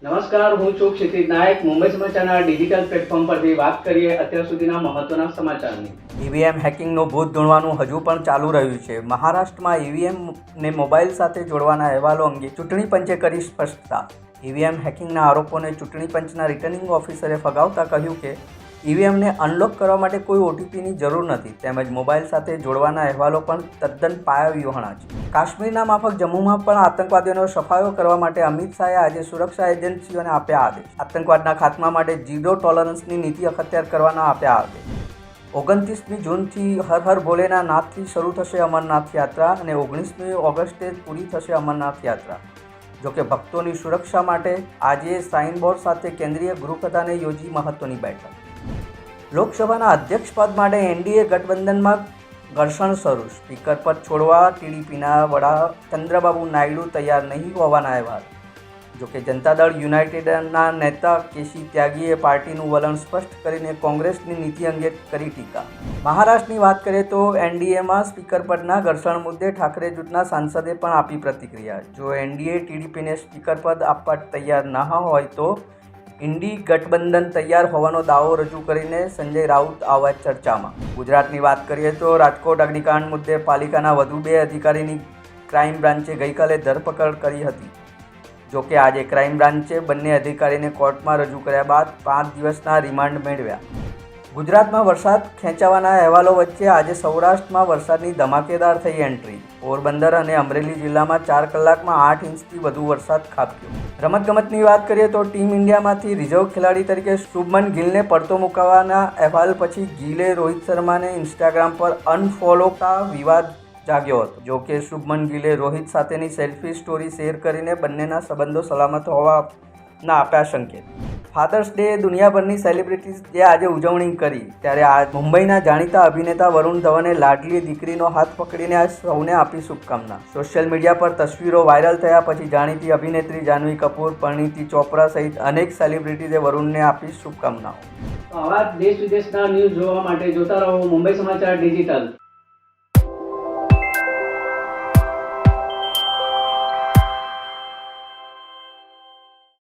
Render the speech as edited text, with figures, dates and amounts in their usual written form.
નમસ્કાર, હું છું ક્ષિતિજ નાયક. મુંબઈ સમાચારના ડિજિટલ પ્લેટફોર્મ પરથી વાત કરીએ અત્યાર સુધીના મહત્વના સમાચારની. ઈવીએમ હેકિંગનું ભૂત ધૂણવાનું હજુ પણ ચાલુ રહ્યું છે. મહારાષ્ટ્રમાં ઈવીએમને મોબાઈલ સાથે જોડવાના અહેવાલો અંગે ચૂંટણી પંચે કરી સ્પષ્ટતા. ઈવીએમ હેકિંગના આરોપોને ચૂંટણી પંચના રિટર્નિંગ ઓફિસરે ફગાવતા કહ્યું કે ઈવીએમને અનલોક કરવા માટે કોઈ ઓટીપીની જરૂર નથી, તેમજ મોબાઈલ સાથે જોડવાના અહેવાલો પણ તદ્દન પાયાવિહોણા છે. કાશ્મીરના માફક જમ્મુમાં પણ આતંકવાદીઓનો સફાયો કરવા માટે અમિત શાહે આજે સુરક્ષા એજન્સીઓને આપ્યા આદેશ. આતંકવાદના ખાત્મા માટે ઝીરો ટોલરન્સની નીતિ અખત્યાર કરવાના આપ્યા આદેશ. 29મી જૂનથી હર હર ભોલેના નાથથી શરૂ થશે અમરનાથ યાત્રા અને 19મી ઓગસ્ટે પૂરી થશે અમરનાથ યાત્રા. જોકે ભક્તોની સુરક્ષા માટે આજે સાઇનબોર્ડ સાથે કેન્દ્રીય ગૃહપ્રધાને યોજી મહત્વની બેઠક. લોકસભાના અધ્યક્ષ પદ માટે એનડીએ ગઠબંધનમાં ઘર્ષણ શરૂ. સ્પીકર પદ છોડવા ટીડીપીના વડા ચંદ્રબાબુ નાયડુ તૈયાર નહીં હોવાના અહેવાલ. જોકે જનતા દળ યુનાઇટેડના નેતા કેસી ત્યાગીએ પાર્ટીનું વલણ સ્પષ્ટ કરીને કોંગ્રેસની નીતિ અંગે કરી ટીકા. મહારાષ્ટ્રની વાત કરીએ તો એનડીએમાં સ્પીકર પદના ઘર્ષણ મુદ્દે ઠાકરે જૂથના સાંસદે પણ આપી પ્રતિક્રિયા. જો એનડીએ ટીડીપીને સ્પીકર પદ આપવા તૈયાર ન હોય તો ઇન્ડી ગઠબંધન તૈયાર હોવાનો દાવો રજૂ કરીને સંજય રાઉત આવા ચર્ચામાં. ગુજરાતની વાત કરીએ તો રાજકોટ અગ્નિકાંડ મુદ્દે પાલિકાના વધુ 2 અધિકારીની ક્રાઇમ બ્રાન્ચે ગઈકાલે ધરપકડ કરી હતી. જોકે આજે ક્રાઇમ બ્રાન્ચે બંને અધિકારીને કોર્ટમાં રજૂ કર્યા બાદ 5 દિવસના રિમાન્ડ મેળવ્યા. ગુજરાતમાં વરસાદ ખેંચાવાના અહેવાલો વચ્ચે આજે સૌરાષ્ટ્રમાં વરસાદની ધમાકેદાર થઈ એન્ટ્રી. પોરબંદર અને અમરેલી જિલ્લામાં 4 કલાકમાં 8 ઇંચથી વધુ વરસાદ ખાબક્યો. રમતગમતની વાત કરીએ તો ટીમ ઇન્ડિયામાંથી રિઝર્વ ખેલાડી તરીકે શુભમન ગિલને પડતો મુકાવવાના અહેવાલ પછી ગિલે રોહિત શર્માને ઇન્સ્ટાગ્રામ પર અનફોલો કરતા વિવાદ જાગ્યો હતો. જોકે શુભમન ગિલે રોહિત સાથેની સેલ્ફી સ્ટોરી શેર કરીને બંનેના સંબંધો સલામત હોવાના આપ્યા સંકેત. ફાધર્સ ડે દુનિયાભરની સેલિબ્રિટીઝે આજે ઉજવણી કરી, ત્યારે મુંબઈના જાણીતા અભિનેતા વરુણ ધવને લાડલી દીકરીનો હાથ પકડીને આ સૌને આપી શુભકામના. સોશિયલ મીડિયા પર તસવીરો વાયરલ થયા પછી જાણીતી અભિનેત્રી જાહ્નવી કપૂર, પરિણીતિ ચોપરા સહિત અનેક સેલિબ્રિટીઝે વરુણને આપી શુભકામનાઓ. આવા દેશ વિદેશના ન્યૂઝ જોવા માટે જોતા રહો મુંબઈ સમાચાર ડિજિટલ.